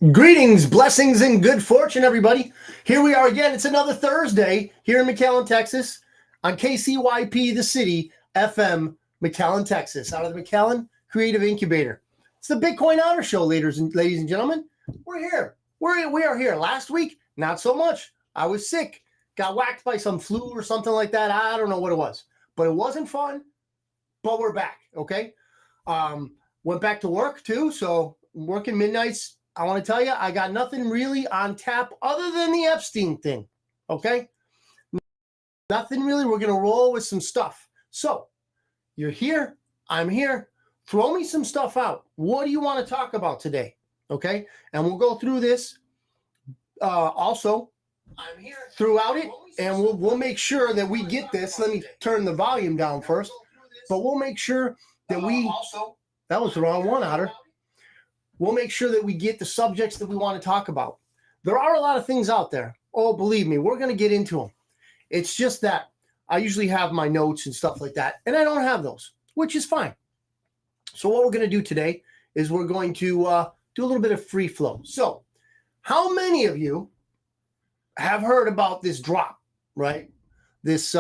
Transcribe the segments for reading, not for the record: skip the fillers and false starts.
Greetings, blessings, and good fortune, everybody. Here we are again. It's another Thursday here in McAllen, Texas, on KCYP, the city, FM, McAllen, Texas, out of the McAllen Creative Incubator. It's the Bitcoin Otter Show, ladies and gentlemen. We're here. We are here. Last week, not so much. I was sick, got whacked by some flu or something like that. I don't know what it was, but it wasn't fun. But we're back, okay? Went back to work too, so working midnights. I want to tell you, I got nothing really on tap other than the Epstein thing, okay? Nothing really. We're going to roll with some stuff. So you're here. I'm here. Throw me some stuff out. What do you want to talk about today, okay? And we'll go through this also I'm here throughout it, and we'll make sure that we get this. Let me turn the volume down first. But we'll make sure that we – that was the wrong one, Otter. We'll make sure that we get the subjects that we want to talk about. There are a lot of things out there. Oh, believe me, we're going to get into them. It's just that I usually have my notes and stuff like that, and I don't have those, which is fine. So what we're going to do today is we're going to do a little bit of free flow. So how many of you have heard about this drop, right? This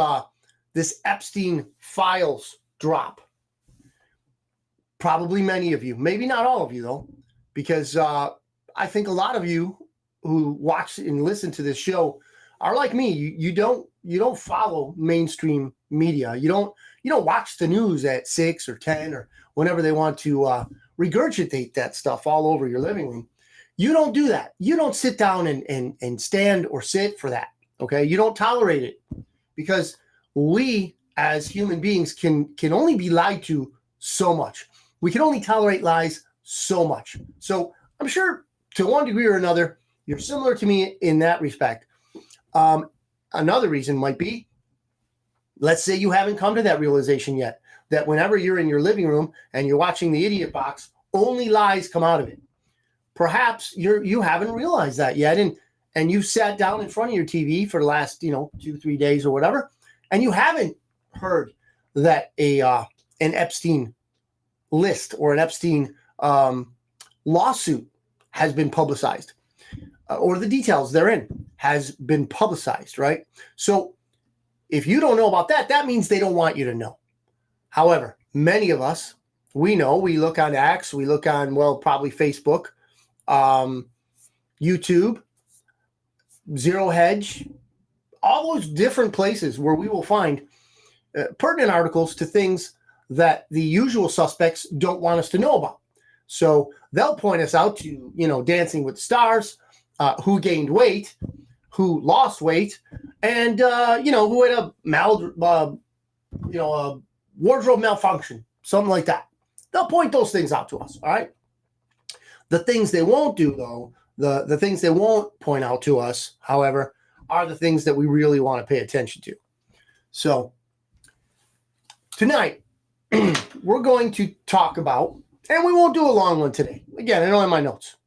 Epstein files drop. Probably many of you, maybe not all of you though, because I think a lot of you who watch and listen to this show are like me. You don't follow mainstream media. You don't watch the news at 6 or 10 or whenever they want to regurgitate that stuff all over your living room. You don't do that. You don't sit down and stand or sit for that. Okay, you don't tolerate it because we as human beings can only be lied to so much. We can only tolerate lies so much. So I'm sure to one degree or another, you're similar to me in that respect. Another reason might be, let's say you haven't come to that realization yet, that whenever you're in your living room and you're watching the Idiot Box, only lies come out of it. Perhaps you haven't realized that yet, and you've sat down in front of your TV for the last 2-3 days or whatever, and you haven't heard that an Epstein list or an Epstein lawsuit has been publicized, or the details therein has been publicized, right? So if you don't know about that, that means they don't want you to know. However, many of us, we know, we look on X, we look on, well, probably Facebook, YouTube, Zero Hedge, all those different places where we will find pertinent articles to things that the usual suspects don't want us to know about. So they'll point us out to, Dancing with the Stars, who gained weight, who lost weight, and, who had a wardrobe malfunction, something like that. They'll point those things out to us, all right? The things they won't do, though, the things they won't point out to us, however, are the things that we really want to pay attention to. So tonight, we're going to talk about, and we won't do a long one today. Again, I don't have my notes.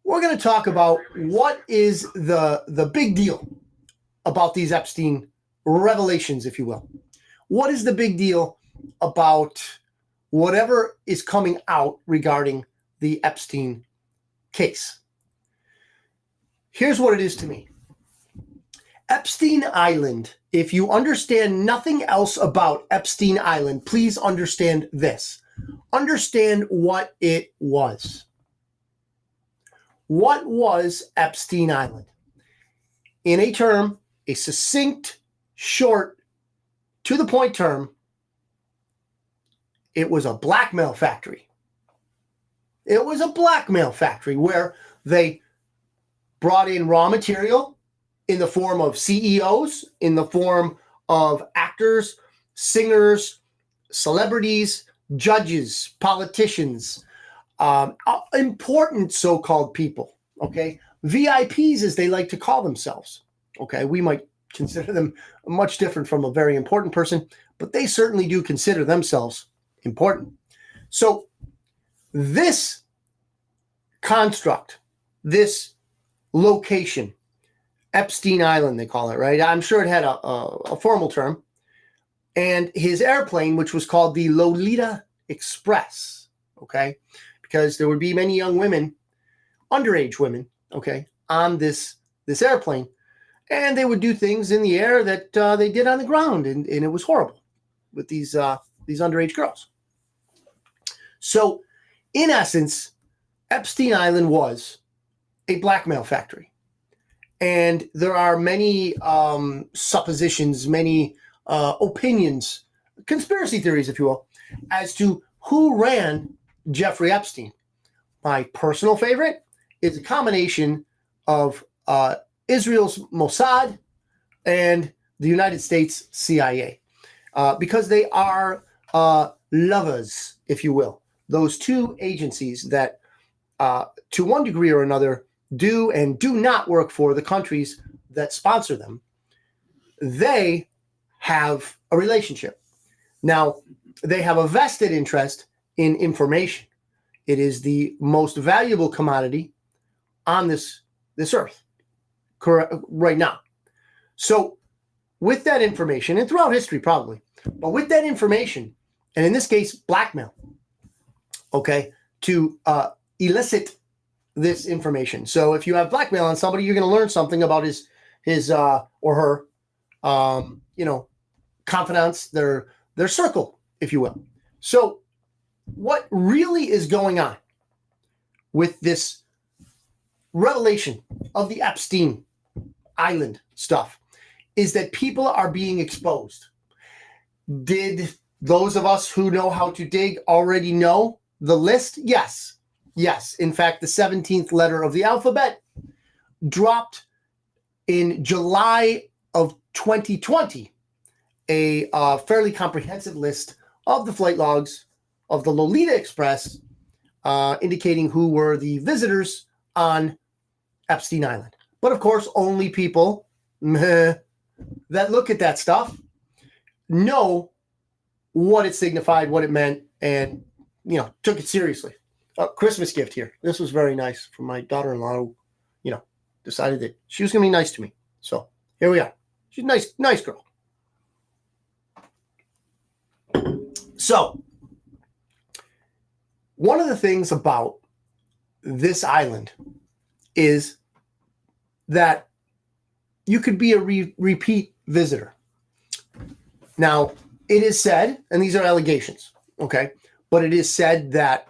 We're going to talk about what is the big deal about these Epstein revelations, if you will. What is the big deal about whatever is coming out regarding the Epstein case? Here's what it is to me. Epstein Island, if you understand nothing else about Epstein Island, please understand this. Understand what it was. What was Epstein Island? In a term, a succinct, short, to the point term, it was a blackmail factory. It was a blackmail factory where they brought in raw material in the form of CEOs, in the form of actors, singers, celebrities, judges, politicians, important so-called people, okay? VIPs, as they like to call themselves, okay? We might consider them much different from a very important person, but they certainly do consider themselves important. So this construct, this location, Epstein Island, they call it, right? I'm sure it had a formal term. And his airplane, which was called the Lolita Express, okay? Because there would be many young women underage women, okay, on this airplane, and they would do things in the air that they did on the ground, and it was horrible with these underage girls. So, in essence, Epstein Island was a blackmail factory. And there are many suppositions, many opinions, conspiracy theories, if you will, as to who ran Jeffrey Epstein. My personal favorite is a combination of Israel's Mossad and the United States CIA, because they are lovers, if you will. Those two agencies that, to one degree or another, do and do not work for the countries that sponsor them. They have a relationship. Now, they have a vested interest in information. It is the most valuable commodity on this earth right now. So with that information, and throughout history probably, but with that information, and in this case, blackmail, okay, to elicit this information. So if you have blackmail on somebody, you're going to learn something about his or her, confidants, their circle, if you will. So what really is going on with this revelation of the Epstein Island stuff is that people are being exposed. Did those of us who know how to dig already know the list? Yes. Yes. In fact, the 17th letter of the alphabet dropped in July of 2020, a fairly comprehensive list of the flight logs of the Lolita Express, indicating who were the visitors on Epstein Island. But of course, only people that look at that stuff know what it signified, what it meant, and took it seriously. A Christmas gift here. This was very nice from my daughter-in-law, who, decided that she was going to be nice to me. So here we are. She's a nice girl. So one of the things about this island is that you could be a repeat visitor. Now, it is said, and these are allegations, okay, but it is said that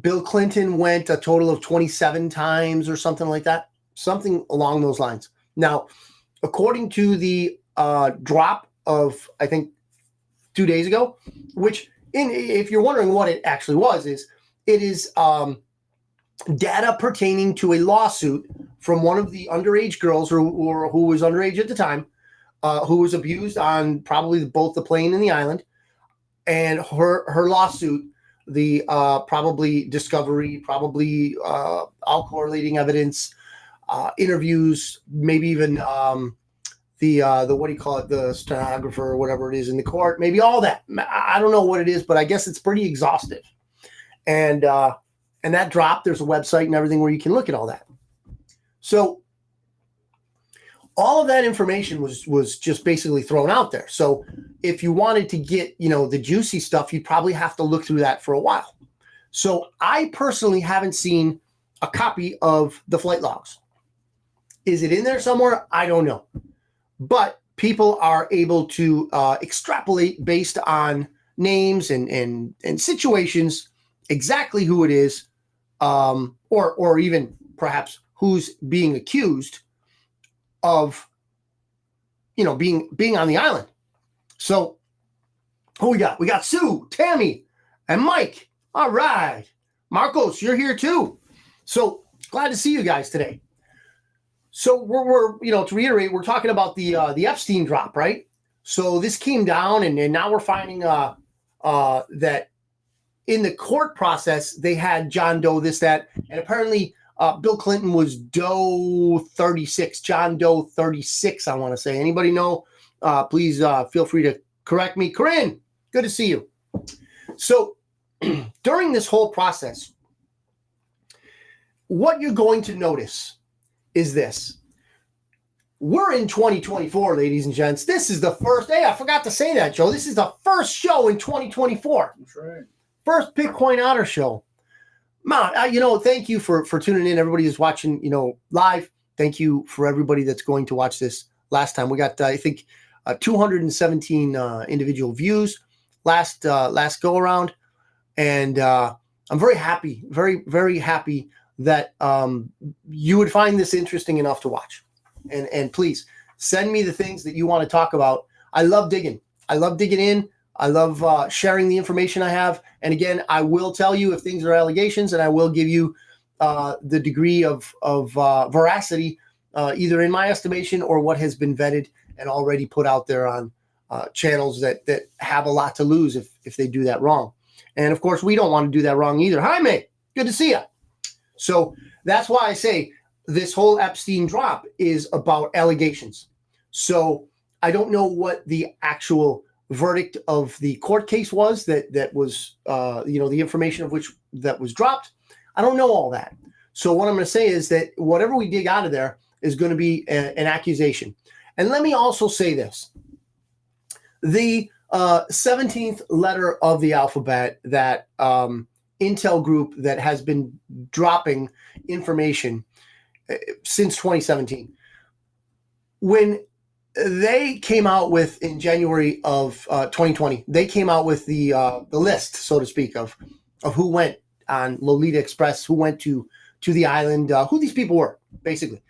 Bill Clinton went a total of 27 times or something like that, something along those lines. Now, according to the drop of, I think, 2 days ago, which, if you're wondering what it actually was, it is data pertaining to a lawsuit from one of the underage girls who was underage at the time, who was abused on probably both the plane and the island, and her lawsuit, the probably discovery, probably all correlating evidence, interviews, maybe even the what do you call it, the stenographer or whatever it is in the court, maybe all that. I don't know what it is, but I guess it's pretty exhaustive. And that dropped. There's a website and everything where you can look at all that. So all of that information was just basically thrown out there. So if you wanted to get, the juicy stuff, you'd probably have to look through that for a while. So I personally haven't seen a copy of the flight logs. Is it in there somewhere? I don't know. But people are able to extrapolate based on names and situations exactly who it is, or even perhaps who's being accused of, being on the island. So who we got? We got Sue, Tammy, and Mike. All right. Marcos, you're here too. So glad to see you guys today. So we're to reiterate, we're talking about the Epstein drop, right? So this came down, and now we're finding that in the court process, they had John Doe, this, that, and apparently Bill Clinton was Doe 36, John Doe 36, I want to say. Anybody know? Please feel free to correct me. Corinne, good to see you. So during this whole process, what you're going to notice is this. We're in 2024, ladies and gents. This is the first, hey, I forgot to say that, Joe. This is the first show in 2024. That's right. First Bitcoin Otter show. Thank you for tuning in. Everybody who's watching, live. Thank you for everybody that's going to watch this. Last time we got, I think, 217 individual views last go around, and I'm very happy, very very happy that you would find this interesting enough to watch. And please send me the things that you want to talk about. I love digging. I love digging in. I love sharing the information I have. And again, I will tell you if things are allegations, and I will give you the degree of veracity, either in my estimation or what has been vetted and already put out there on channels that have a lot to lose if they do that wrong. And of course, we don't want to do that wrong either. Hi, mate. Good to see you. So that's why I say this whole Epstein drop is about allegations. So I don't know what the actual verdict of the court case was that was, the information of which that was dropped. I don't know all that. So what I'm going to say is that whatever we dig out of there is going to be an accusation. And let me also say this. The 17th letter of the alphabet that Intel Group that has been dropping information since 2017. When they came out with, in January of 2020, they came out with the list, so to speak, of who went on Lolita Express, who went to the island, who these people were, basically.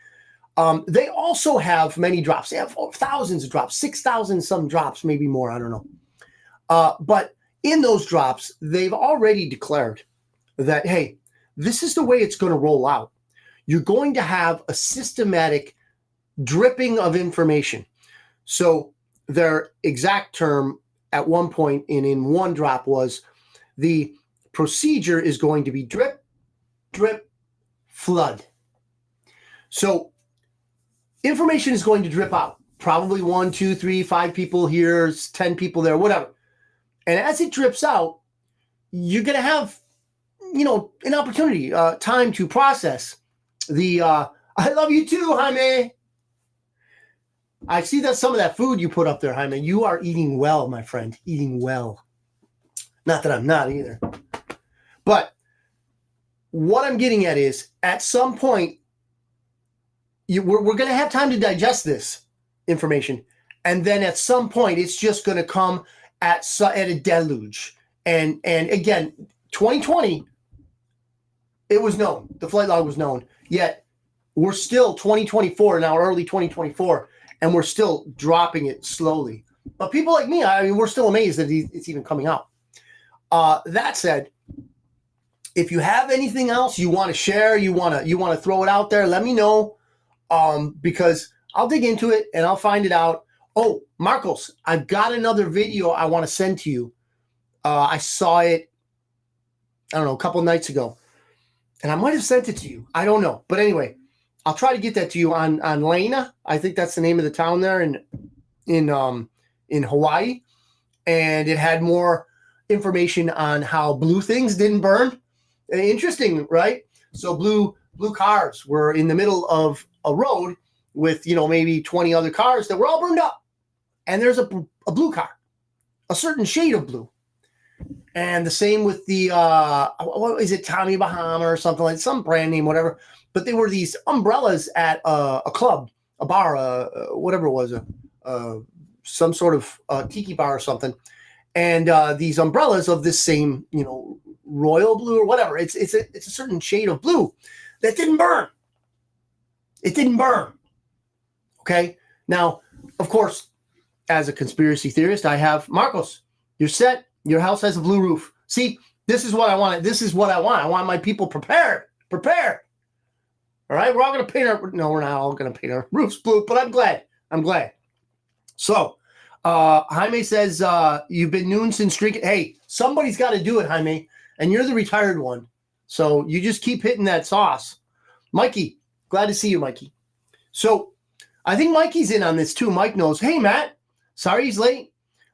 They also have many drops. They have thousands of drops, 6,000 some drops, maybe more, I don't know. But in those drops, they've already declared that, hey, this is the way it's going to roll out. You're going to have a systematic dripping of information. So their exact term at one point in one drop was the procedure is going to be drip, drip, flood. So information is going to drip out. Probably 1, 2, 3, 5 people here, 10 people there, whatever. And as it drips out, you're going to have, an opportunity, time to process the, I love you too, Jaime. I see that some of that food you put up there, Jaime, you are eating well, my friend, eating well. Not that I'm not either. But what I'm getting at is, at some point, we're going to have time to digest this information. And then at some point, it's just going to come at a deluge. And again, 2020, it was known. The flight log was known. Yet we're still 2024 now, early 2024, and we're still dropping it slowly. But people like me, we're still amazed that it's even coming out. That said, if you have anything else you want to share, you want to throw it out there, let me know, because I'll dig into it and I'll find it out. Oh, Marcos, I've got another video I want to send to you. I saw it, I don't know, a couple nights ago, and I might have sent it to you. I don't know, but anyway, I'll try to get that to you on Lahaina. I think that's the name of the town there in Hawaii, and it had more information on how blue things didn't burn. Interesting, right? So blue cars were in the middle of a road with maybe 20 other cars that were all burned up, and there's a blue car, a certain shade of blue. And the same with the what is it, Tommy Bahama or something, like some brand name, whatever. But they were these umbrellas at a club, a bar, whatever it was, some sort of tiki bar or something. And these umbrellas of this same, royal blue or whatever. It's a certain shade of blue that didn't burn. It didn't burn. Okay. Now, of course, as a conspiracy theorist, I have Marcos. You're set. Your house has a blue roof. See, this is what I want. This is what I want. I want my people prepared. Prepared. All right. We're all going to paint our. No, we're not all going to paint our roofs blue. But I'm glad. So, Jaime says you've been noon since drinking. Hey, somebody's got to do it, Jaime, and you're the retired one. So you just keep hitting that sauce. Mikey, glad to see you, Mikey. So I think Mikey's in on this too. Mike knows. Hey, Matt. Sorry he's late.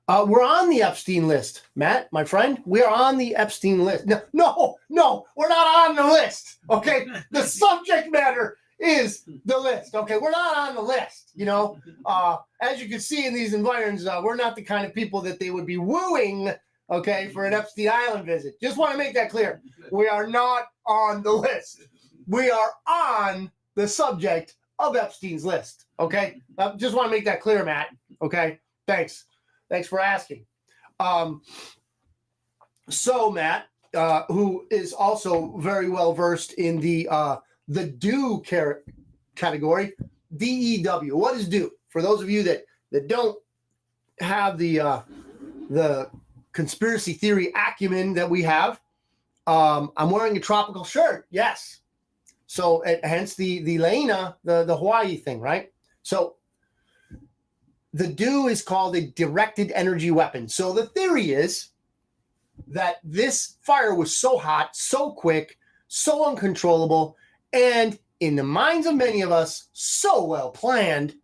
We're on the Epstein list, Matt, my friend. We are on the Epstein list. No, we're not on the list. Okay, the subject matter is the list. Okay, we're not on the list. As you can see in these environs, we're not the kind of people that they would be wooing okay, for an Epstein Island visit. Just want to make that clear. We are not on the list. We are on the subject of Epstein's list, okay? Just want to make that clear, Matt, okay? Thanks for asking. So, Matt, who is also very well versed in the do category, DEW. What is do? For those of you that don't have the conspiracy theory acumen that we have, I'm wearing a tropical shirt. Yes. So hence the Laina, the Hawaii thing, right? So the do is called a directed energy weapon. So the theory is that this fire was so hot, so quick, so uncontrollable, and in the minds of many of us, so well planned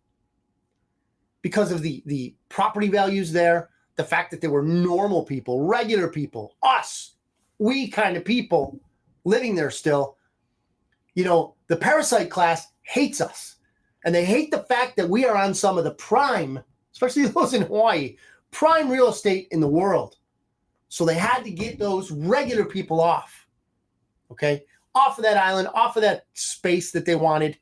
because of the property values there, the fact that there were normal people, regular people, us, we kind of people living there still. You know, the parasite class hates us, and they hate the fact that we are on some of the prime, especially those in Hawaii, prime real estate in the world. So they had to get those regular people off, okay? Off of that island, off of that space that they wanted,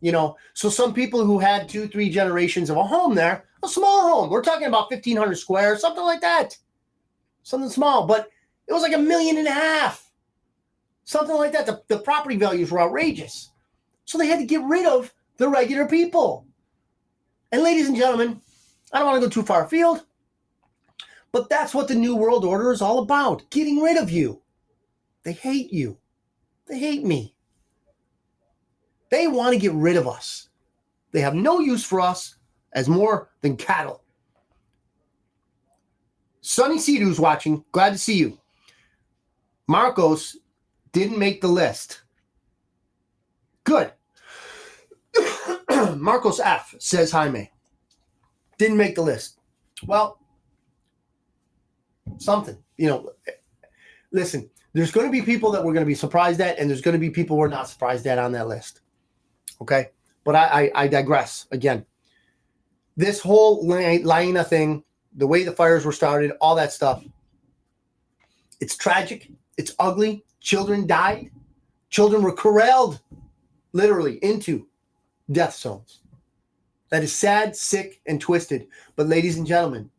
you know. So some people who had 2-3 generations of a home there, a small home, we're talking about 1,500 square, something like that. Something small, but it was like $1.5 million. Something like that. The property values were outrageous. So they had to get rid of the regular people. And ladies and gentlemen, I don't want to go too far afield, but that's what the New World Order is all about, getting rid of you. They hate you. They hate me. They want to get rid of us. They have no use for us as more than cattle. Sonny Cedu's watching. Glad to see you. Marcos didn't make the list. Good. Marcos F. says Jaime. Didn't make the list. Well, something. You know, listen, there's going to be people that we're going to be surprised at, and there's going to be people we're not surprised at on that list. Okay? But I digress again. This whole Laina thing, the way the fires were started, all that stuff, it's tragic. It's ugly. Children died. Children were corralled, literally, into death zones. That is sad, sick, and twisted. But ladies and gentlemen,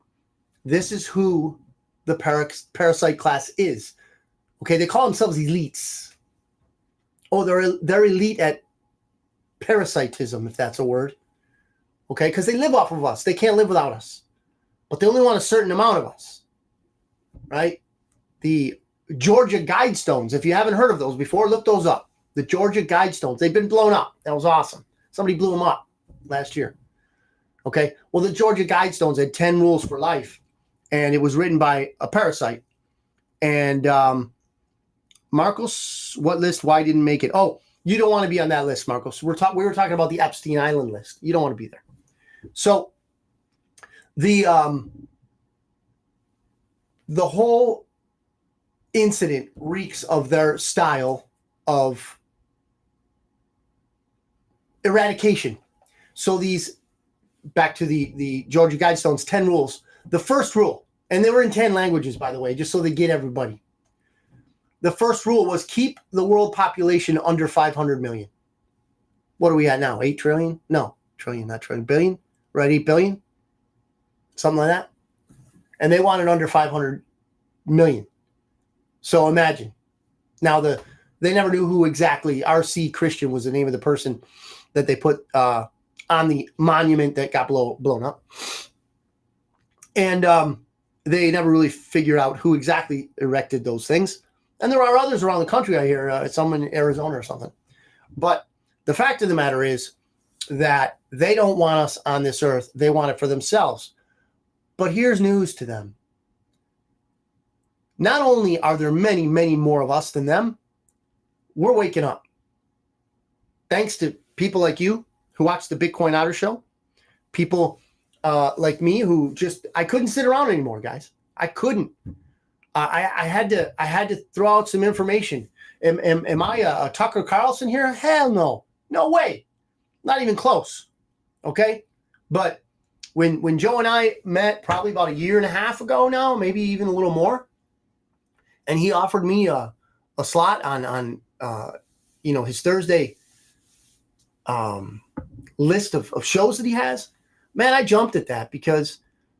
this is who the parasite class is. Okay, they call themselves elites. Oh, they're elite at parasitism, if that's a word. Okay, because they live off of us. They can't live without us. But they only want a certain amount of us. Right? The Georgia Guidestones, if you haven't heard of those before, look those up. The Georgia Guidestones, they've been blown up. That was awesome. Somebody blew them up last year. Okay, well, the Georgia Guidestones had 10 rules for life, and it was written by a parasite. And Marcos, what list? Why didn't make it? Oh, you don't want to be on that list, Marcos. We were talking about the Epstein Island list. You don't want to be there. So the whole incident reeks of their style of eradication. So these, back to the Georgia Guidestones, 10 rules. The first rule, and they were in 10 languages, by the way, just so they get everybody. The first rule was keep the world population under 500 million. What are we at now? 8 trillion? No, trillion, not trillion. Billion? We're at 8 billion? Something like that. And they wanted under 500 million. So imagine. Now, they never knew who exactly, R.C. Christian was the name of the person that they put on the monument that got blown up. And they never really figured out who exactly erected those things. And there are others around the country, I hear, some in Arizona or something. But the fact of the matter is that they don't want us on this earth. They want it for themselves. But here's news to them. Not only are there many, many more of us than them, we're waking up. Thanks to people like you who watch the Bitcoin Otter show, people like me who I couldn't sit around anymore, guys. I couldn't. I had to throw out some information. Am I a Tucker Carlson here? Hell no. No way. Not even close. Okay? But when Joe and I met probably about a year and a half ago now, maybe even a little more, and he offered me a slot on his Thursday list of shows that he has, man, I jumped at that because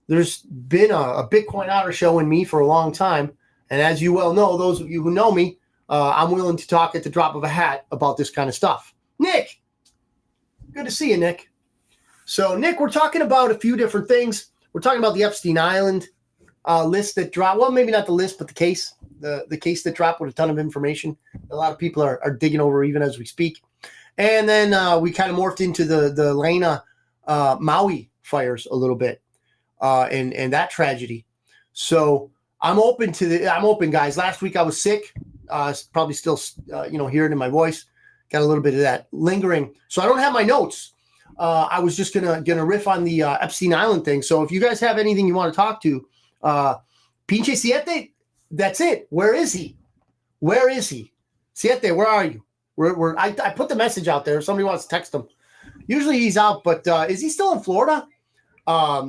there's been a Bitcoin Otter show in me for a long time. And as you well know, those of you who know me, I'm willing to talk at the drop of a hat about this kind of stuff. Nick, good to see you, Nick. So, Nick, we're talking about a few different things. We're talking about the Epstein Island list that dropped. Well, maybe not the list, but the case. The case that dropped with a ton of information. A lot of people are digging over even as we speak. And then we kind of morphed into the Lahaina Maui fires a little bit and that tragedy. So I'm open, guys. Last week I was sick. Probably still, hearing in my voice. Got a little bit of that lingering. So I don't have my notes. I was just gonna riff on the Epstein Island thing. So if you guys have anything you want to talk to, Pinche Siete, that's it. Where is he? Where is he? Siete, where are you? I put the message out there. If somebody wants to text him. Usually he's out, but is he still in Florida?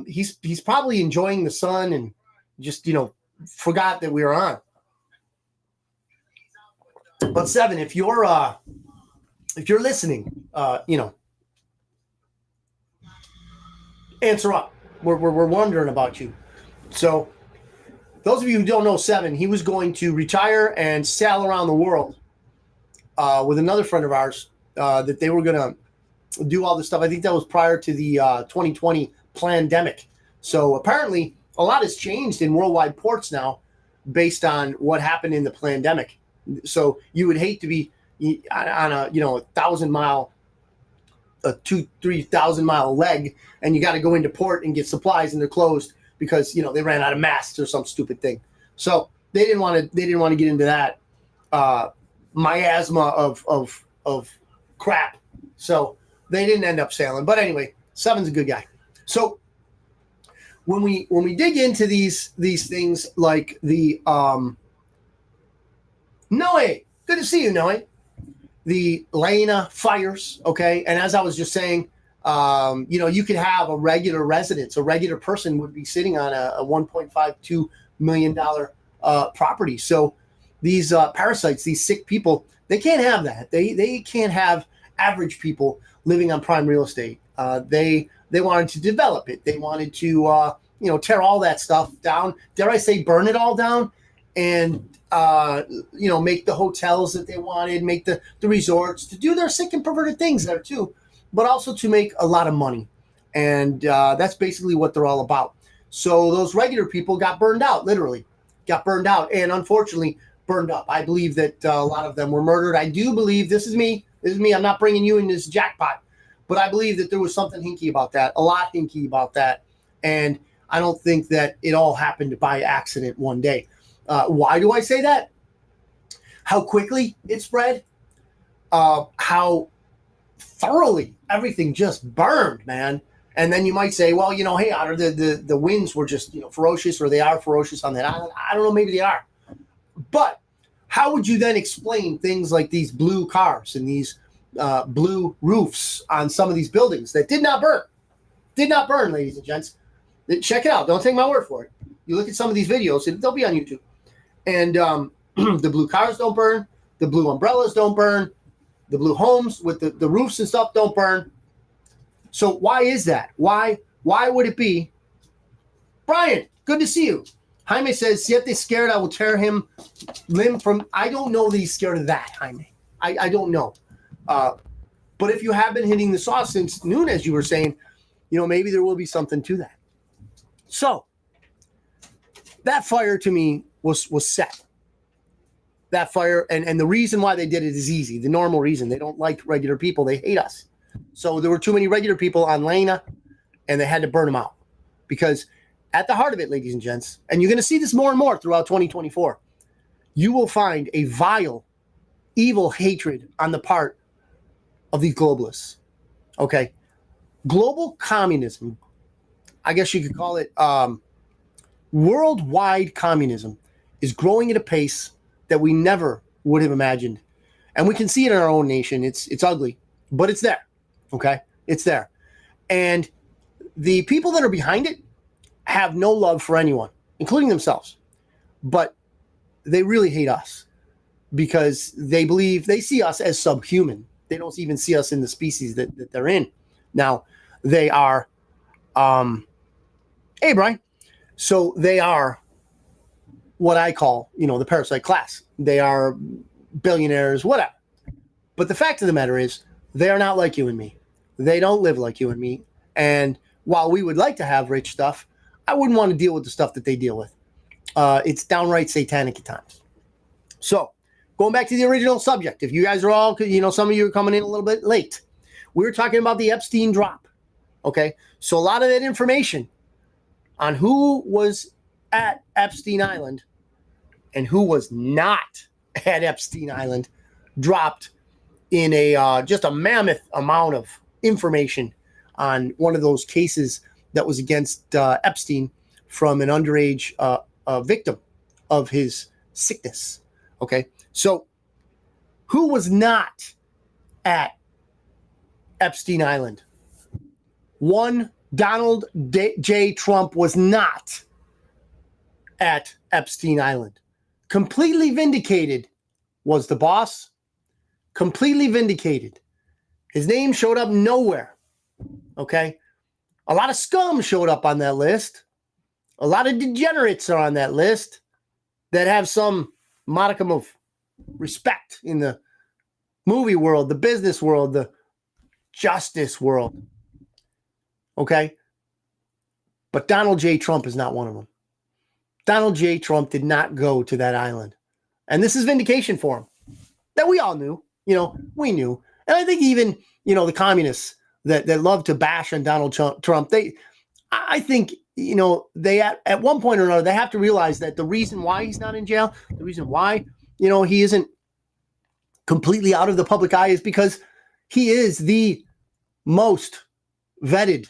He's probably enjoying the sun and just forgot that we were on. But Seven, if you're listening, answer up. We're wondering about you. So those of you who don't know Seven, he was going to retire and sail around the world with another friend of ours that they were going to do all this stuff. I think that was prior to the 2020 pandemic. So apparently a lot has changed in worldwide ports now based on what happened in the pandemic. So you would hate to be on a 1,000-mile, a 2,000-3,000 mile leg, and you got to go into port and get supplies, and they're closed because they ran out of masks or some stupid thing. So they didn't want to get into that miasma of crap. So they didn't end up sailing. But anyway, Seven's a good guy. So when we dig into these things like the Noe, good to see you, Noe. The Lahaina fires, okay? And as I was just saying, you could have a regular residence, a regular person would be sitting on a $1.52 million property. So these parasites, these sick people, they can't have that. They can't have average people living on prime real estate. They wanted to develop it. They wanted to, tear all that stuff down. Dare I say, burn it all down, and make the hotels that they wanted, make the resorts, to do their sick and perverted things there too, but also to make a lot of money. And that's basically what they're all about. So those regular people got burned out, literally got burned out, and unfortunately burned up. I believe that a lot of them were murdered. I do believe, this is me. I'm not bringing you in this jackpot, but I believe that there was something hinky about that, a lot hinky about that. And I don't think that it all happened by accident one day. Why do I say that? How quickly it spread, how thoroughly everything just burned, man. And then you might say, well, hey, Otter, the winds were just ferocious, or they are ferocious on that island. I don't know, maybe they are. But how would you then explain things like these blue cars and these blue roofs on some of these buildings that did not burn? Did not burn, ladies and gents. Check it out. Don't take my word for it. You look at some of these videos, and they'll be on YouTube. And the blue cars don't burn. The blue umbrellas don't burn. The blue homes with the roofs and stuff don't burn. So why is that? Why would it be? Brian, good to see you. Jaime says, Siete scared I will tear him limb from. I don't know that he's scared of that, Jaime. I don't know. But if you have been hitting the sauce since noon, as you were saying, maybe there will be something to that. So that fire to me was set. That fire, and the reason why they did it is easy. The normal reason, they don't like regular people. They hate us. So there were too many regular people on Lahaina, and they had to burn them out. Because at the heart of it, ladies and gents, and you're going to see this more and more throughout 2024, you will find a vile, evil hatred on the part of these globalists. Okay? Global communism, I guess you could call it worldwide communism, is growing at a pace that we never would have imagined. And we can see it in our own nation. It's ugly, but it's there. Okay? It's there. And the people that are behind it have no love for anyone, including themselves. But they really hate us because they see us as subhuman. They don't even see us in the species that they're in. Now, they are, hey, Brian. So they are what I call, the parasite class. They are billionaires, whatever. But the fact of the matter is, they are not like you and me. They don't live like you and me. And while we would like to have rich stuff, I wouldn't want to deal with the stuff that they deal with. It's downright satanic at times. So, going back to the original subject, if you guys are all, some of you are coming in a little bit late. We were talking about the Epstein drop. Okay? So, a lot of that information on who was at Epstein Island and who was not at Epstein Island dropped in just a mammoth amount of information on one of those cases that was against Epstein from an underage victim of his sickness. Okay, so who was not at Epstein Island? One, Donald J. Trump was not at Epstein Island. Completely vindicated was the boss. Completely vindicated. His name showed up nowhere. Okay? A lot of scum showed up on that list. A lot of degenerates are on that list that have some modicum of respect in the movie world, the business world, the justice world. Okay? But Donald J. Trump is not one of them. Donald J. Trump did not go to that island. And this is vindication for him. That we all knew. We knew. And I think even, the communists that love to bash on Donald Trump, I think, they at one point or another, they have to realize that the reason why he's not in jail, the reason why, he isn't completely out of the public eye is because he is the most vetted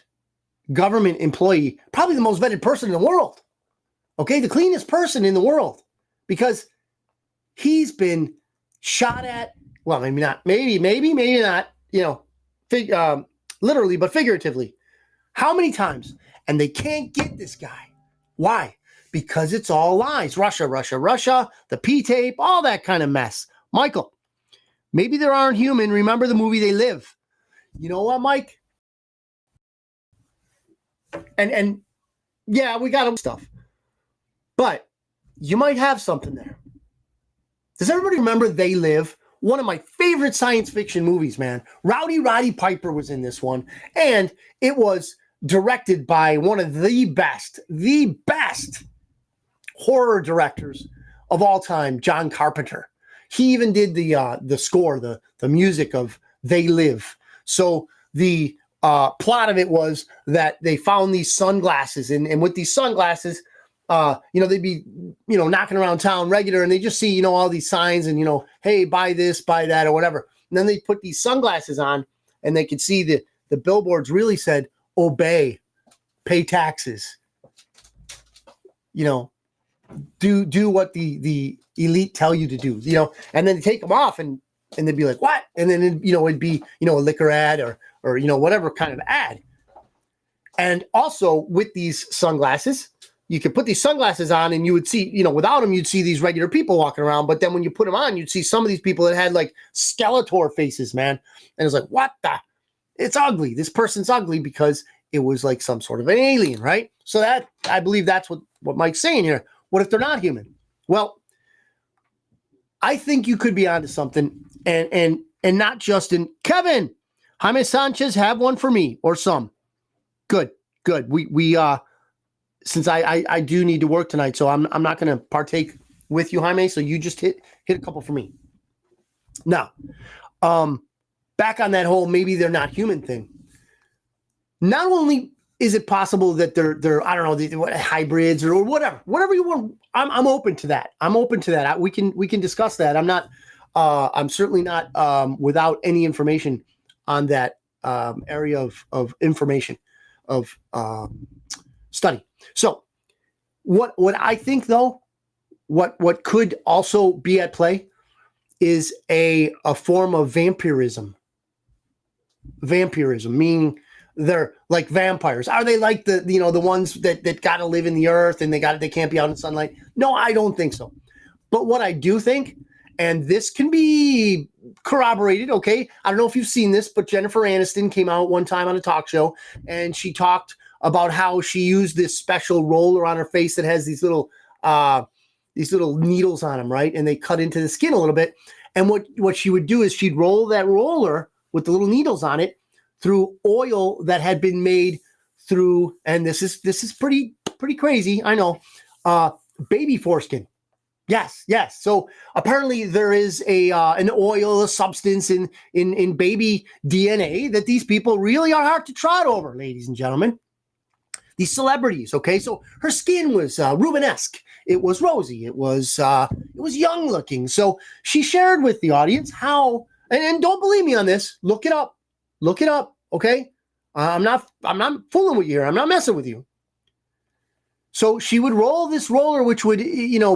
government employee, probably the most vetted person in the world. Okay, the cleanest person in the world, because he's been shot at. Well, maybe not. Maybe not. Literally, but figuratively. How many times? And they can't get this guy. Why? Because it's all lies. Russia, the P-tape, all that kind of mess. Michael, maybe they aren't human. Remember the movie They Live. You know what, Mike? And yeah, we got stuff. But you might have something there. Does everybody remember They Live? One of my favorite science fiction movies, man. Roddy Piper was in this one. And it was directed by one of the best horror directors of all time, John Carpenter. He even did the score, the music of They Live. So the plot of it was that they found these sunglasses. And with these sunglasses, they'd be, knocking around town regular, and they just see, all these signs and, hey, buy this, buy that, or whatever. And then they put these sunglasses on, and they could see the billboards really said, obey, pay taxes, do what the elite tell you to do, and then they take them off and they'd be like, what? And then, it'd be, a liquor ad or whatever kind of ad. And also with these sunglasses, you could put these sunglasses on and you would see, without them, you'd see these regular people walking around. But then when you put them on, you'd see some of these people that had like Skeletor faces, man. And it's like, what the? It's ugly. This person's ugly because it was like some sort of an alien, right? So that, I believe that's what Mike's saying here. What if they're not human? Well, I think you could be onto something, and not just in Kevin. Jaime Sanchez, have one for me or some. Good. We since I do need to work tonight, so I'm not going to partake with you, Jaime. So you just hit a couple for me. Now, back on that whole maybe they're not human thing. Not only is it possible that they're I don't know, hybrids or whatever you want. I'm open to that. We can discuss that. I'm certainly not without any information on that area of information of study. So what I think though, what could also be at play is a form of vampirism. Vampirism, meaning they're like vampires? Are they like the ones that got to live in the earth and they can't be out in sunlight? No, I don't think so. But what I do think, and this can be corroborated, okay? I don't know if you've seen this, but Jennifer Aniston came out one time on a talk show and she talked about how she used this special roller on her face that has these little needles on them, right? And they cut into the skin a little bit. And what she would do is she'd roll that roller with the little needles on it through oil that had been made through, and this is pretty crazy, I know, baby foreskin. Yes. So apparently there is an oil, a substance in baby DNA that these people really are hard to trot over, ladies and gentlemen. These celebrities, okay? So her skin was Rubenesque. It was rosy. It was young looking. So she shared with the audience how, and don't believe me on this, look it up, okay? I'm not fooling with you here. I'm not messing with you. So she would roll this roller, which would,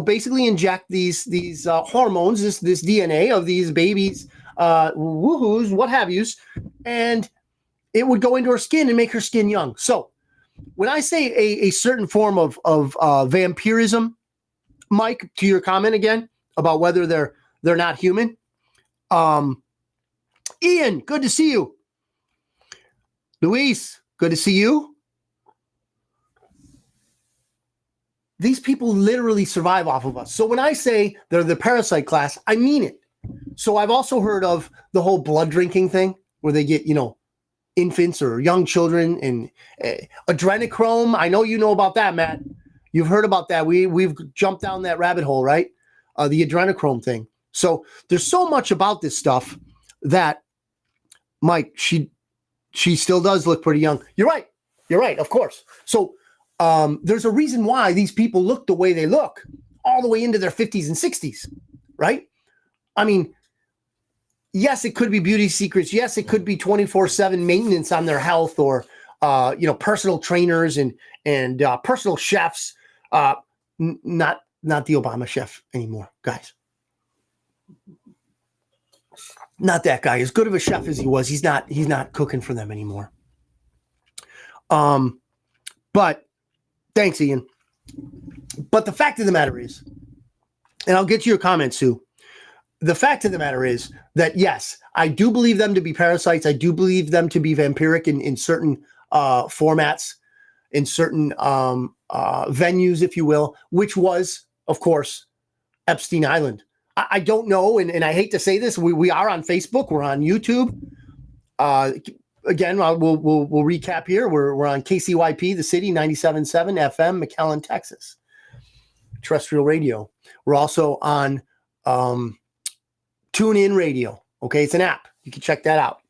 basically inject these hormones, this DNA of these babies, woohoos, what have yous, and it would go into her skin and make her skin young. So when I say a certain form of vampirism, Mike, to your comment again about whether they're not human, Ian, good to see you. Luis, good to see you. These people literally survive off of us. So when I say they're the parasite class, I mean it. So I've also heard of the whole blood drinking thing where they get, infants or young children and adrenochrome. I know you know about that, Matt. You've heard about that. We've jumped down that rabbit hole, right? The adrenochrome thing. So there's so much about this stuff that, Mike, she still does look pretty young. You're right, of course. So there's a reason why these people look the way they look all the way into their 50s and 60s, right? I mean, yes, it could be beauty secrets. Yes, it could be 24/7 maintenance on their health or, personal trainers and personal chefs. Not the Obama chef anymore, guys. Not that guy. As good of a chef as he was, he's not cooking for them anymore. But thanks, Ian. But the fact of the matter is, and I'll get to your comments, Sue. The fact of the matter is that, yes, I do believe them to be parasites. I do believe them to be vampiric in certain formats, in certain venues, if you will, which was, of course, Epstein Island. I don't know, and I hate to say this, we are on Facebook. We're on YouTube. Again, we'll recap here. We're on KCYP, the city, 97.7 FM, McAllen, Texas. Terrestrial radio. We're also on TuneIn Radio. Okay, it's an app. You can check that out.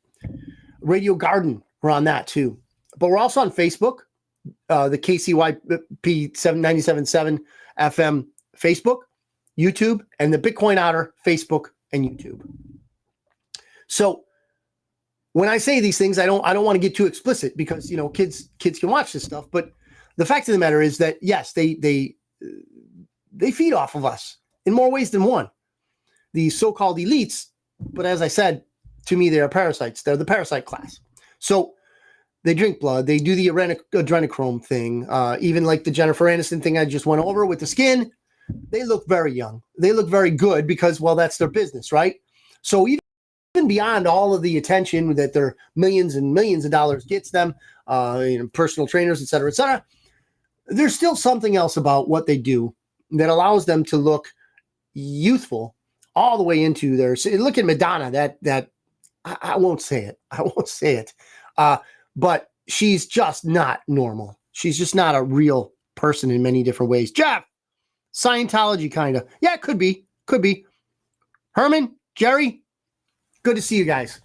Radio Garden, we're on that too. But we're also on Facebook, the KCYP 97.7 FM Facebook, YouTube, and the Bitcoin Otter Facebook and YouTube. So when I say these things, I don't want to get too explicit because kids can watch this stuff. But the fact of the matter is that yes, they feed off of us in more ways than one. These so-called elites, but as I said, to me, they are parasites. They're the parasite class. So they drink blood. They do the adrenochrome thing. Even like the Jennifer Aniston thing I just went over with the skin. They look very young. They look very good because, well, that's their business, right? So even beyond all of the attention that their millions and millions of dollars gets them, personal trainers, et cetera, there's still something else about what they do that allows them to look youthful all the way into their. Look at Madonna. That I won't say it. I won't say it. But she's just not normal. She's just not a real person in many different ways. Jeff, Scientology, kind of. Yeah, could be. Herman, Jerry, good to see you guys.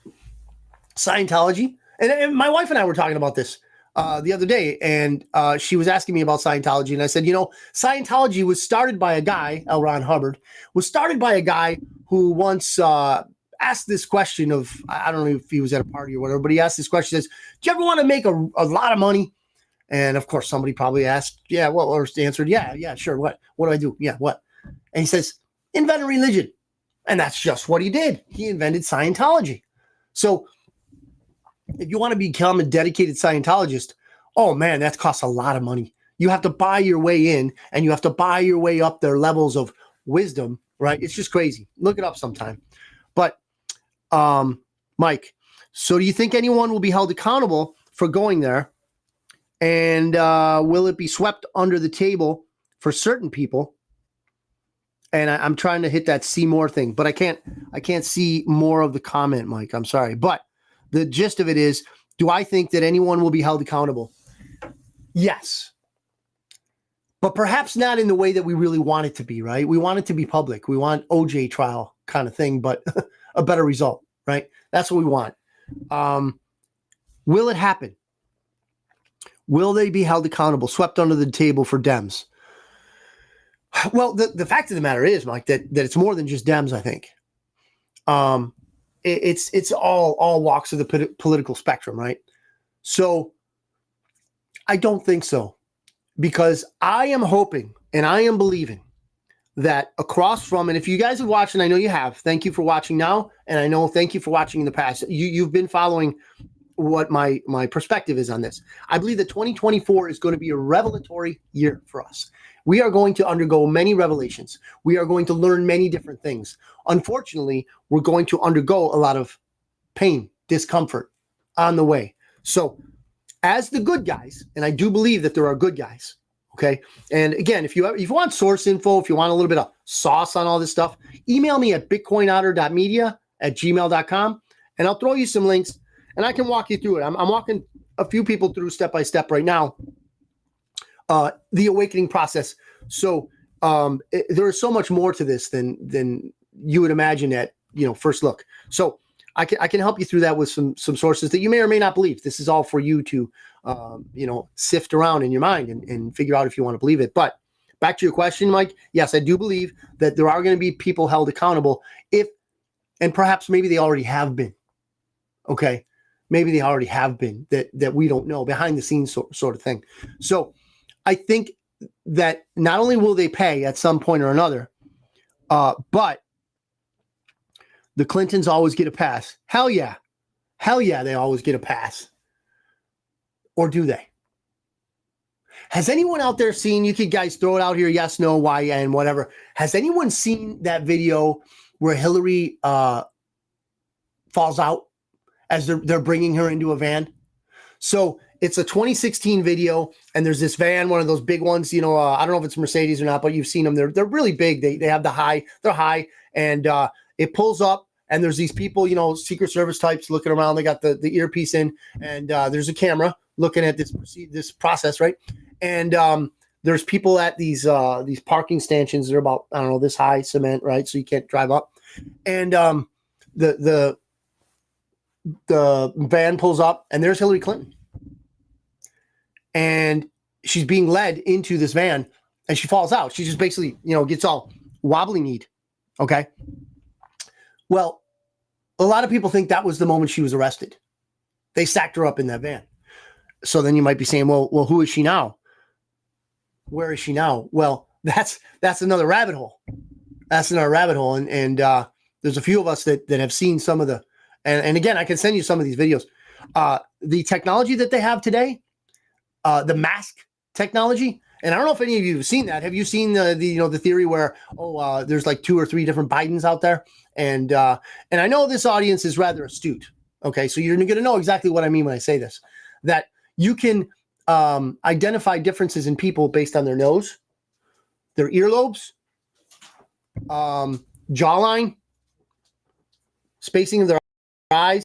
Scientology. And my wife and I were talking about this the other day, and she was asking me about Scientology, and I said, Scientology was started by a guy, L. Ron Hubbard, was started by a guy who once asked this question of, I don't know if he was at a party or whatever, but he asked this question, says, do you ever want to make a lot of money? And of course, somebody probably asked, yeah, well, or answered, yeah, sure. What do I do? Yeah, what? And he says, invent a religion. And that's just what he did. He invented Scientology. So if you want to become a dedicated Scientologist, oh man, that costs a lot of money. You have to buy your way in, and you have to buy your way up their levels of wisdom, right? It's just crazy. Look it up sometime. But Mike, so do you think anyone will be held accountable for going there? And will it be swept under the table for certain people? And I'm trying to hit that see more thing, but I can't see more of the comment, Mike. I'm sorry. But the gist of it is, do I think that anyone will be held accountable? Yes. But perhaps not in the way that we really want it to be, right? We want it to be public. We want OJ trial kind of thing, but a better result, right? That's what we want. Will it happen? Will they be held accountable, swept under the table for Dems? Well, the fact of the matter is, Mike, that it's more than just Dems, I think. It's all walks of the political spectrum, right? So I don't think so, because I am hoping and I am believing that across from, and if you guys have watched, and I know you have, thank you for watching now, and I know thank you for watching in the past. You've been following what my perspective is on this. I believe that 2024 is going to be a revelatory year for us. We are going to undergo many revelations. We are going to learn many different things. Unfortunately, we're going to undergo a lot of pain, discomfort on the way. So as the good guys, and I do believe that there are good guys, okay? And again, if you want source info, if you want a little bit of sauce on all this stuff, email me at bitcoinotter.media@gmail.com, and I'll throw you some links, and I can walk you through it. I'm walking a few people through step by step right now, the awakening process. So there is so much more to this than you would imagine at first look. So I can help you through that with some sources that you may or may not believe. This is all for you to sift around in your mind and figure out if you want to believe it. But back to your question, Mike. Yes, I do believe that there are going to be people held accountable and perhaps maybe they already have been. Okay. Maybe they already have been that we don't know, behind the scenes sort of thing. So I think that not only will they pay at some point or another, but the Clintons always get a pass. Hell yeah. They always get a pass. Or do they? Has anyone out there seen, you could guys throw it out here, yes, no, why, and whatever. Has anyone seen that video where Hillary falls out as they're bringing her into a van? So it's a 2016 video, and there's this van, one of those big ones, I don't know if it's Mercedes or not, but you've seen them. They're really big. They have they're high, and it pulls up, and there's these people, Secret Service types looking around. They got the earpiece in, and there's a camera looking at this process, right? And there's people at these parking stanchions. They're about, I don't know, this high, cement, right? So you can't drive up. And the van pulls up, and there's Hillary Clinton. And she's being led into this van, and she falls out. She just basically, gets all wobbly-kneed. Okay. Well, a lot of people think that was the moment she was arrested. They stacked her up in that van. So then you might be saying, well, who is she now? Where is she now? Well, that's another rabbit hole. That's another rabbit hole. And there's a few of us that have seen some of the, and again, I can send you some of these videos. The technology that they have today, the mask technology. And I don't know if any of you have seen that. Have you seen the theory where, there's like 2 or 3 different Bidens out there? And I know this audience is rather astute. Okay. So you're going to know exactly what I mean when I say this, that you can identify differences in people based on their nose, their earlobes, jawline, spacing of their eyes,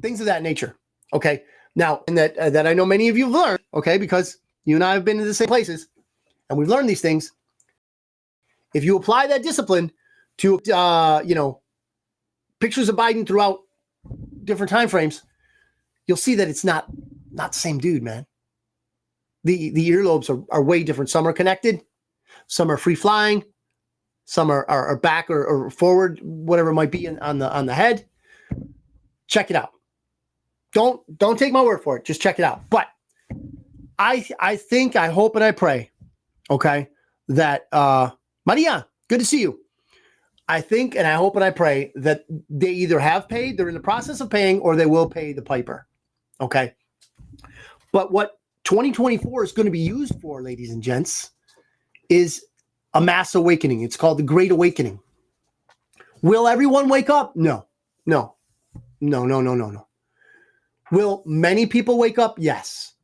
things of that nature. Okay. Now, and that I know many of you have learned, okay, because you and I have been to the same places and we've learned these things. If you apply that discipline to, pictures of Biden throughout different time frames, you'll see that it's not the same dude, man. The earlobes are way different. Some are connected, some are free flying, some are back or forward, whatever it might be on the head. Check it out. Don't take my word for it. Just check it out. But I think, I hope, and I pray, okay, that Maria, good to see you. I think, and I hope and I pray that they either have paid, they're in the process of paying, or they will pay the piper. Okay. But what 2024 is going to be used for, ladies and gents, is a mass awakening. It's called the Great Awakening. Will everyone wake up? No. Will many people wake up? Yes.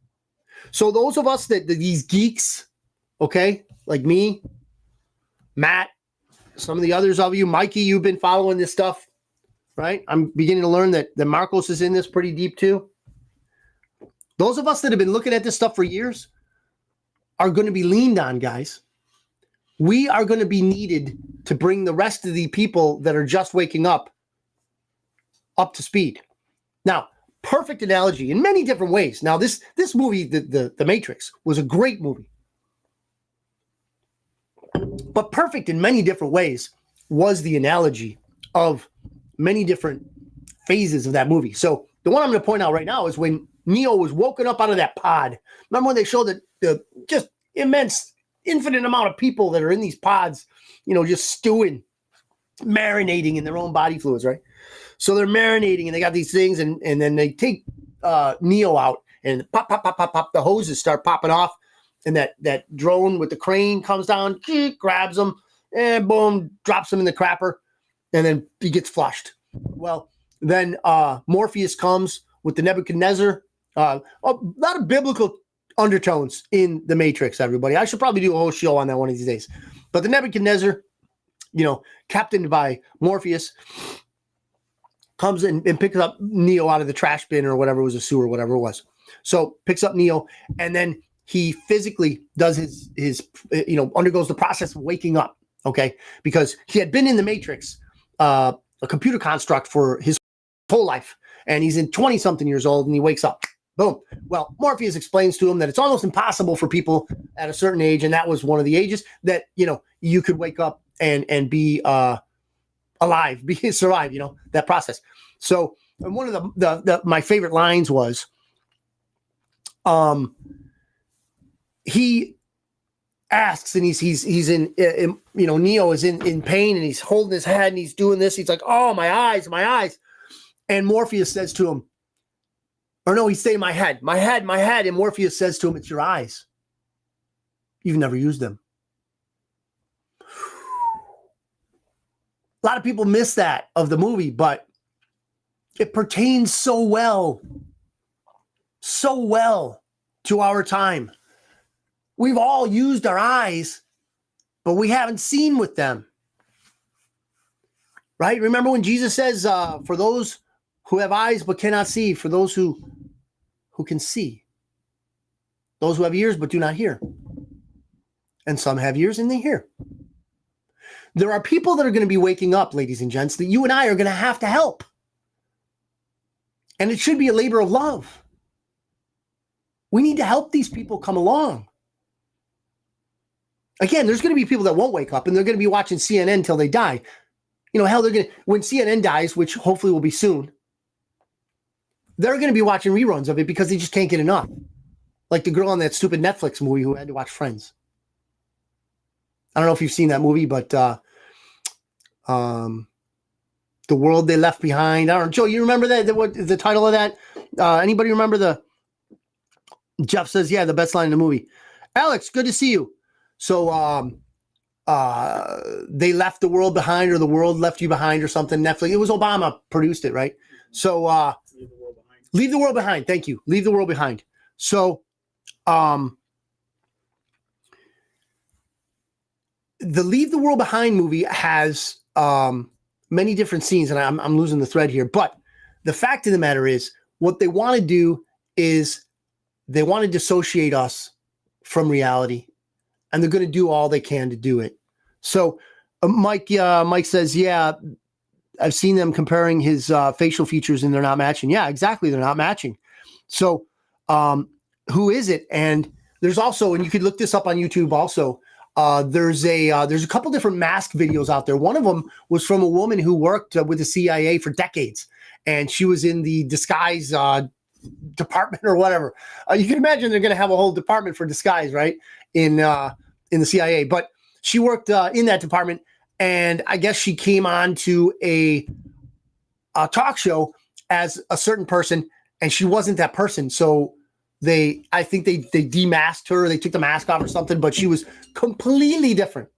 So those of us that these geeks, okay, like me, Matt, some of the others of you, Mikey, you've been following this stuff, right? I'm beginning to learn that Marcos is in this pretty deep too. Those of us that have been looking at this stuff for years are going to be leaned on, guys. We are going to be needed to bring the rest of the people that are just waking up to speed. Now, perfect analogy in many different ways. Now, this movie, the Matrix, was a great movie. But perfect in many different ways was the analogy of many different phases of that movie. So the one I'm going to point out right now is when Neo was woken up out of that pod. Remember when they showed the just immense, infinite amount of people that are in these pods, just stewing, marinating in their own body fluids, right? So they're marinating and they got these things and then they take Neo out and pop, the hoses start popping off. And that drone with the crane comes down, grabs him, and boom, drops him in the crapper, and then he gets flushed. Well, then Morpheus comes with the Nebuchadnezzar. A lot of biblical undertones in the Matrix, everybody. I should probably do a whole show on that one of these days. But the Nebuchadnezzar, captained by Morpheus, comes in and picks up Neo out of the trash bin or whatever it was, a sewer, whatever it was. So picks up Neo, and then he physically does his undergoes the process of waking up, okay? Because he had been in the Matrix, a computer construct for his whole life, and he's in 20-something years old, and he wakes up. Boom. Well, Morpheus explains to him that it's almost impossible for people at a certain age, and that was one of the ages, that, you could wake up and be alive, survive, that process. So one of the my favorite lines was, he asks, and he's in Neo is in pain, and he's holding his head and he's doing this. He's like, oh, my eyes. And Morpheus says to him, or no, he's saying my head. And Morpheus says to him, it's your eyes. You've never used them. A lot of people miss that of the movie, but it pertains so well to our time. We've all used our eyes, but we haven't seen with them. Right? Remember when Jesus says, for those who have eyes but cannot see, for those who can see, those who have ears but do not hear. And some have ears and they hear. There are people that are going to be waking up, ladies and gents, that you and I are going to have to help. And it should be a labor of love. We need to help these people come along. Again, there's going to be people that won't wake up and they're going to be watching CNN until they die. Hell, they're going to, when CNN dies, which hopefully will be soon, they're going to be watching reruns of it because they just can't get enough. Like the girl on that stupid Netflix movie who had to watch Friends. I don't know if you've seen that movie, but The World They Left Behind. I don't know. Joe, you remember that? What the title of that? Anybody remember Jeff says, yeah, the best line in the movie. Alex, good to see you. So they left the world behind, or the world left you behind, or something. Netflix. It was Obama produced it, right? So leave the world behind. Leave the world behind. Thank you. Leave the world behind. So the Leave the World Behind movie has many different scenes, and I'm losing the thread here. But the fact of the matter is, what they want to do is they want to dissociate us from reality. And they're going to do all they can to do it. So Mike says, yeah, I've seen them comparing his facial features and they're not matching. Yeah, exactly. They're not matching. So who is it? And there's also, and you could look this up on YouTube also, there's a couple different mask videos out there. One of them was from a woman who worked with the CIA for decades. And she was in the disguise department or whatever. You can imagine they're going to have a whole department for disguise, right? In the CIA, but she worked in that department, And I guess she came on to a talk show as a certain person, and she wasn't that person. So I think they demasked her. They took the mask off or something, but she was completely different.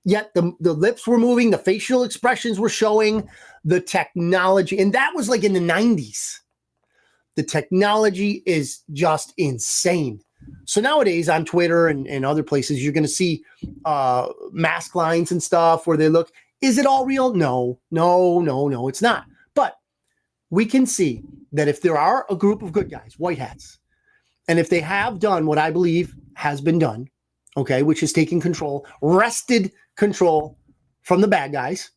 Yet the lips were moving, the facial expressions were showing, the technology, and that was like in the 90s. The technology is just insane. So nowadays on Twitter and other places, you're going to see mask lines and stuff where they look, is it all real? No, it's not. But we can see that if there are a group of good guys, white hats, and if they have done what I believe has been done, okay, which is taking control, wrested control from the bad guys,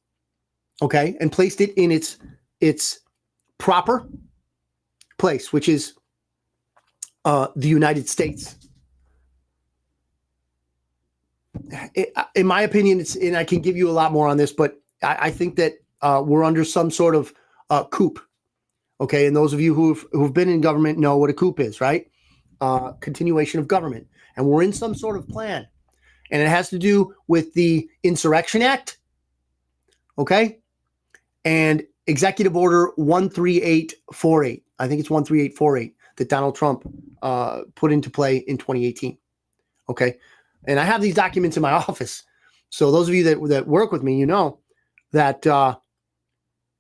okay, and placed it in its proper place, which is the United States. In my opinion, and I can give you a lot more on this, but I think that we're under some sort of coup. Okay, and those of you who've been in government know what a coup is, right? Continuation of government, and we're in some sort of plan, and it has to do with the Insurrection Act, okay, and Executive Order 13848. I think it's 13848 that Donald Trump put into play in 2018. Okay, and I have these documents in my office, so those of you that work with me, you know that I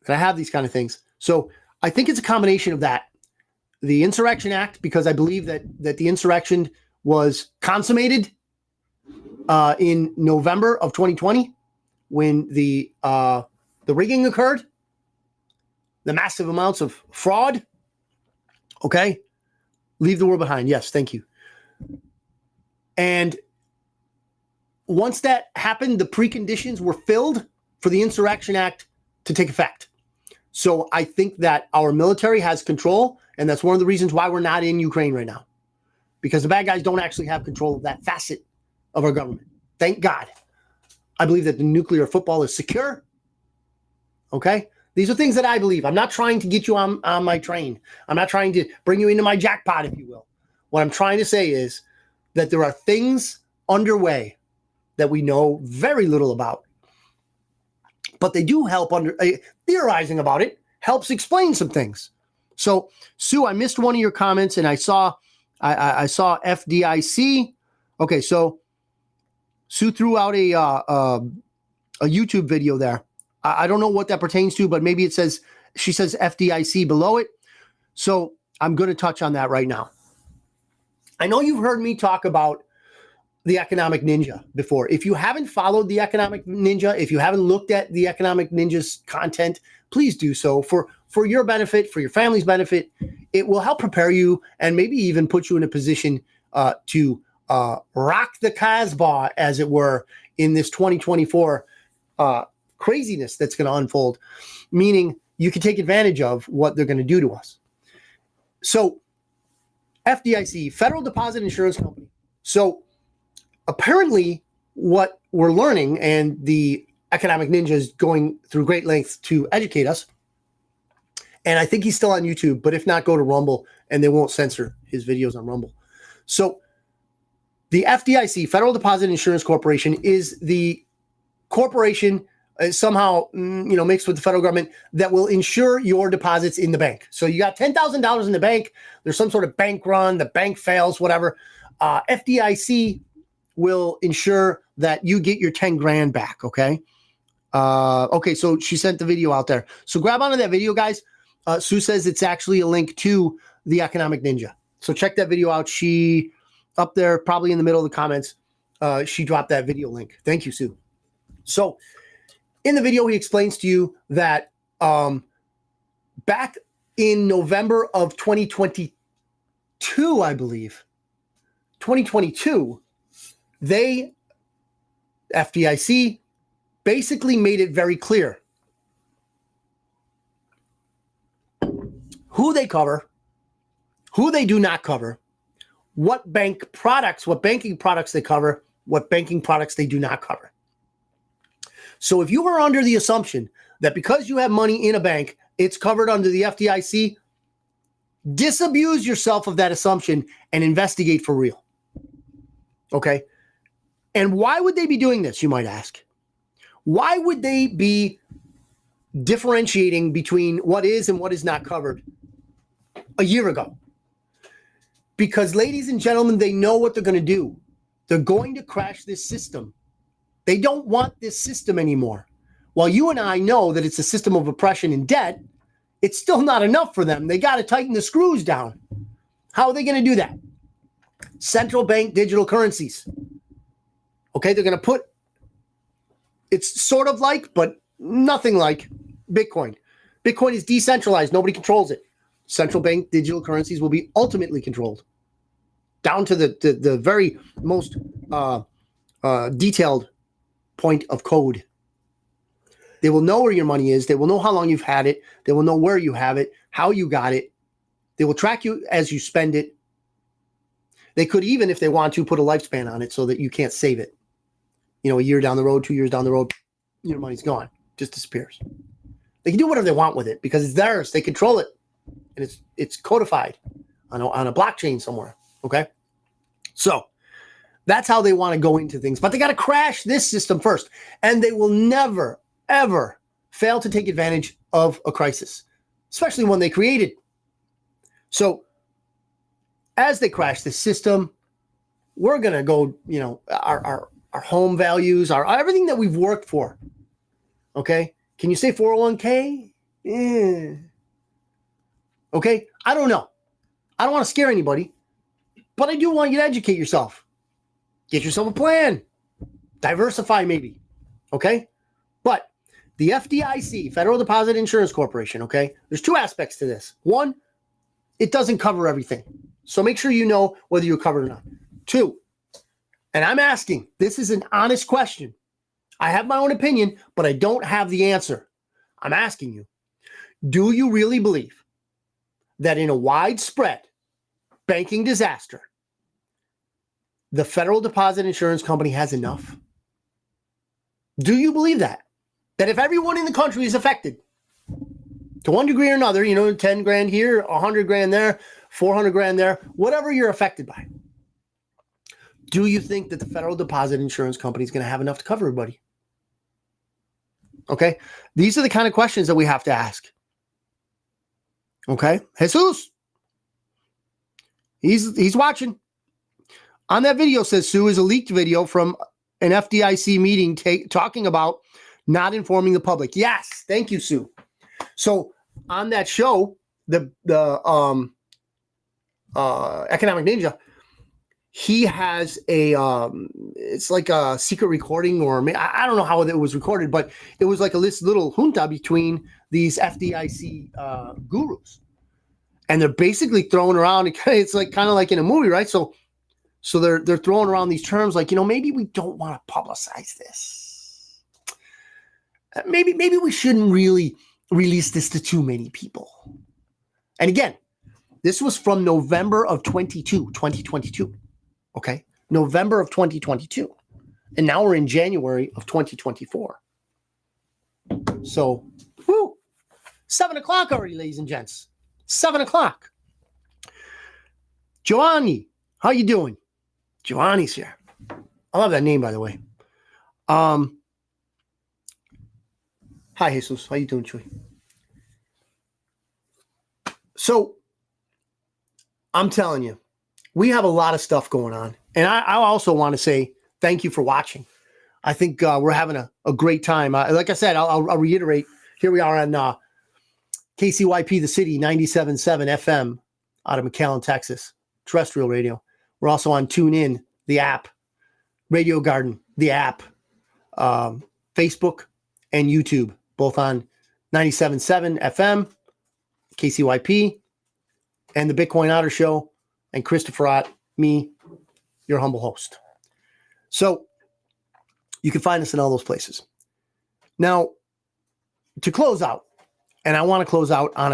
have these kind of things. So I think it's a combination of that. The Insurrection Act, because I believe that the insurrection was consummated in November of 2020 when the rigging occurred, the massive amounts of fraud. Okay, leave the world behind. Yes, thank you. And once that happened, the preconditions were filled for the Insurrection Act to take effect. So I think that our military has control, and that's one of the reasons why we're not in Ukraine right now, because the bad guys don't actually have control of that facet of our government. Thank God. I believe that the nuclear football is secure. Okay? These are things that I believe. I'm not trying to get you on my train. I'm not trying to bring you into my jackpot, if you will. What I'm trying to say is that there are things underway that we know very little about, but they do help theorizing about it helps explain some things. So, Sue, I missed one of your comments, and I saw FDIC. Okay, so Sue threw out a YouTube video there. I don't know what that pertains to, but maybe she says FDIC below it. So I'm going to touch on that right now. I know you've heard me talk about the Economic Ninja before. If you haven't followed the Economic Ninja, if you haven't looked at the Economic Ninja's content, please do so for your benefit, for your family's benefit. It will help prepare you and maybe even put you in a position to rock the Casbah, as it were, in this 2024 craziness that's going to unfold, meaning you can take advantage of what they're going to do to us. So FDIC, Federal Deposit Insurance Company. So apparently what we're learning, and the Economic Ninja is going through great lengths to educate us, and I think he's still on YouTube, but if not, go to Rumble, and they won't censor his videos on Rumble. So the FDIC, Federal Deposit Insurance Corporation, is the corporation somehow mixed with the federal government that will insure your deposits in the bank. So you got $10,000 in the bank. There's some sort of bank run. The bank fails, whatever. FDIC will ensure that you get your 10 grand back. Okay. Okay. So she sent the video out there. So grab onto that video, guys. Sue says it's actually a link to the Economic Ninja. So check that video out. She up there, probably in the middle of the comments. She dropped that video link. Thank you, Sue. So in the video, he explains to you that back in November of 2022, I believe, 2022, FDIC basically made it very clear who they cover, who they do not cover, what banking products they cover, what banking products they do not cover. So if you were under the assumption that because you have money in a bank, it's covered under the FDIC, disabuse yourself of that assumption and investigate for real. Okay? And why would they be doing this, you might ask? Why would they be differentiating between what is and what is not covered a year ago? Because, ladies and gentlemen, they know what they're going to do. They're going to crash this system. They don't want this system anymore. While you and I know that it's a system of oppression and debt, it's still not enough for them. They got to tighten the screws down. How are they going to do that? Central bank digital currencies. Okay, they're going to put, it's sort of like, but nothing like Bitcoin. Bitcoin is decentralized. Nobody controls it. Central bank digital currencies will be ultimately controlled down to the very most detailed point of code. They will know where your money is. They will know how long you've had it. They will know where you have it, how you got it. They will track you as you spend it. They could even, if they want to, put a lifespan on it so that you can't save it. You know, a year down the road, 2 years down the road, your money's gone. Just disappears. They can do whatever they want with it because it's theirs. They control it. And it's codified on a blockchain somewhere. Okay? So that's how they want to go into things. But they got to crash this system first. And they will never, ever fail to take advantage of a crisis, especially one they created. So as they crash this system, we're going to go, you know, our home values, our everything that we've worked for. Okay? Can you say 401k? Yeah. Okay? I don't know. I don't want to scare anybody, but I do want you to educate yourself. Get yourself a plan. Diversify maybe. Okay? But the FDIC, Federal Deposit Insurance Corporation, okay? There's two aspects to this. One, it doesn't cover everything. So make sure you know whether you're covered or not. Two, and I'm asking, this is an honest question. I have my own opinion, but I don't have the answer. I'm asking you, do you really believe that in a widespread banking disaster, the Federal Deposit Insurance Company has enough? Do you believe that? That if everyone in the country is affected to one degree or another, you know, 10 grand here, 100 grand there, 400 grand there, whatever you're affected by, do you think that the Federal Deposit Insurance Company is going to have enough to cover everybody? Okay. These are the kind of questions that we have to ask. Okay. Jesus. He's watching. On that video, says Sue, is a leaked video from an FDIC meeting talking about not informing the public. Yes. Thank you, Sue. So on that show, the Economic Ninja, he has a it's like a secret recording, or I don't know how it was recorded, but it was like a little junta between these FDIC gurus, and they're basically throwing around. It's like kind of like in a movie, right? So they're throwing around these terms like, you know, maybe we don't want to publicize this. Maybe we shouldn't really release this to too many people. And again, this was from November of 2022. Okay. November of 2022. And now we're in January of 2024. So, 7 o'clock already, ladies and gents. 7 o'clock. Giovanni, how you doing? Giovanni's here. I love that name, by the way. Hi, Jesus. How you doing, Chuy? So, I'm telling you, we have a lot of stuff going on. And I also want to say thank you for watching. I think we're having a great time. Like I said, I'll reiterate. Here we are on KCYP, the city, 97.7 FM out of McAllen, Texas, terrestrial radio. We're also on TuneIn, the app, Radio Garden, the app, Facebook, and YouTube, both on 97.7 FM, KCYP, and the Bitcoin Otter Show, and Christopher Ott, me, your humble host. So you can find us in all those places. Now, to close out, and I want to close out on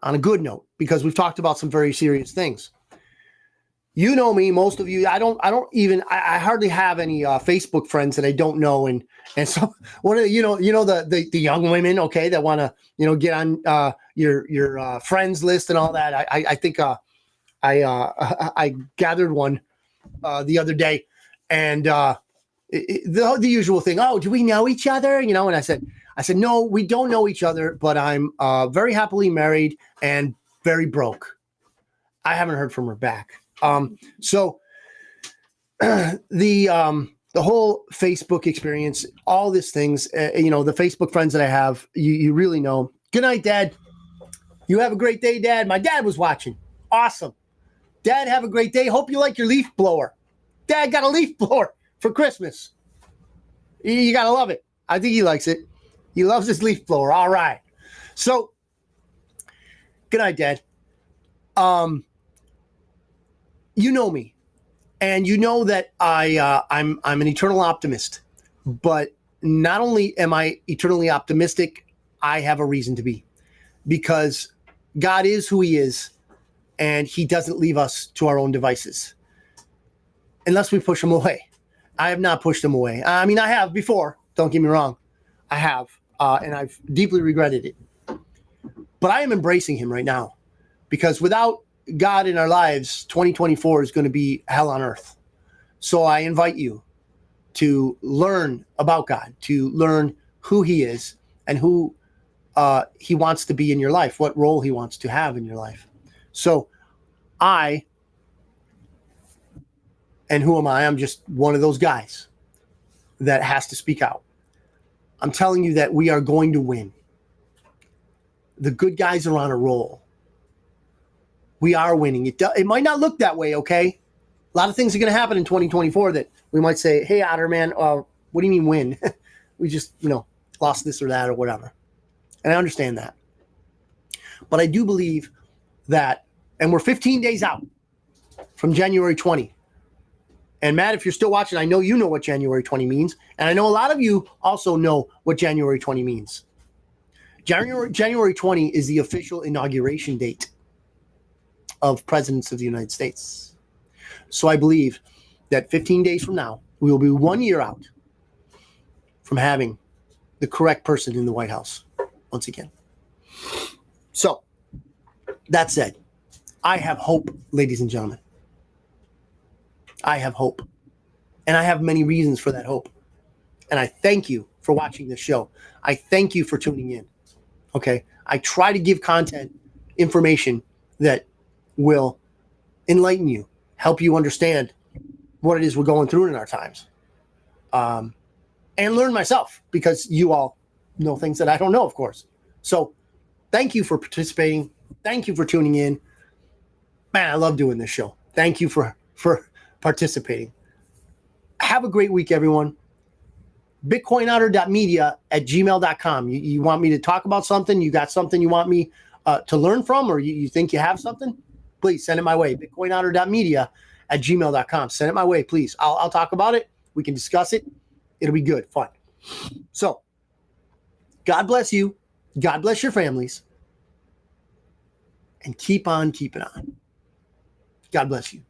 a good note, because we've talked about some very serious things. You know me, most of you. I hardly have any Facebook friends that I don't know, and so one of the, the young women, okay, that want to get on your friends list and all that. I think I gathered one the other day, and the usual thing. Oh, do we know each other? And I said, no, we don't know each other, but I'm very happily married and very broke. I haven't heard from her back. So the whole Facebook experience, all these things, the Facebook friends that I have, you really know. Good night, Dad. You have a great day, Dad. My dad was watching. Awesome. Dad, have a great day. Hope you like your leaf blower. Dad got a leaf blower for Christmas. You got to love it. I think he likes it. He loves his leaf blower. All right. So, good night, Dad. You know me, and you know that I'm an eternal optimist. But not only am I eternally optimistic, I have a reason to be, because God is who He is, and He doesn't leave us to our own devices unless we push Him away. I have not pushed Him away. I mean, I have before. Don't get me wrong. I have, and I've deeply regretted it. But I am embracing Him right now, because without God in our lives, 2024 is going to be hell on earth. So I invite you to learn about God, to learn who He is and who He wants to be in your life, what role He wants to have in your life. So and who am I? I'm just one of those guys that has to speak out. I'm telling you that we are going to win. The good guys are on a roll. We are winning. It might not look that way, okay? A lot of things are going to happen in 2024 that we might say, hey, Otter, man, what do you mean win? We just, lost this or that or whatever. And I understand that. But I do believe that, and we're 15 days out from January 20. And Matt, if you're still watching, I know you know what January 20 means. And I know a lot of you also know what January 20 means. January 20 is the official inauguration date of presidents of the United States. So I believe that 15 days from now, we will be 1 year out from having the correct person in the White House once again. So that said, I have hope, ladies and gentlemen. I have hope. And I have many reasons for that hope. And I thank you for watching this show. I thank you for tuning in. Okay? I try to give content, information that will enlighten you, help you understand what it is we're going through in our times. And learn myself, because you all know things that I don't know, of course. So thank you for participating. Thank you for tuning in. Man, I love doing this show. Thank you for participating. Have a great week, everyone. BitcoinOtter.media@gmail.com. You want me to talk about something? You got something you want me to learn from, or you think you have something? Please send it my way. BitcoinOtter.media@gmail.com. Send it my way, please. I'll talk about it. We can discuss it. It'll be good, fun. So, God bless you. God bless your families. And keep on keeping on. God bless you.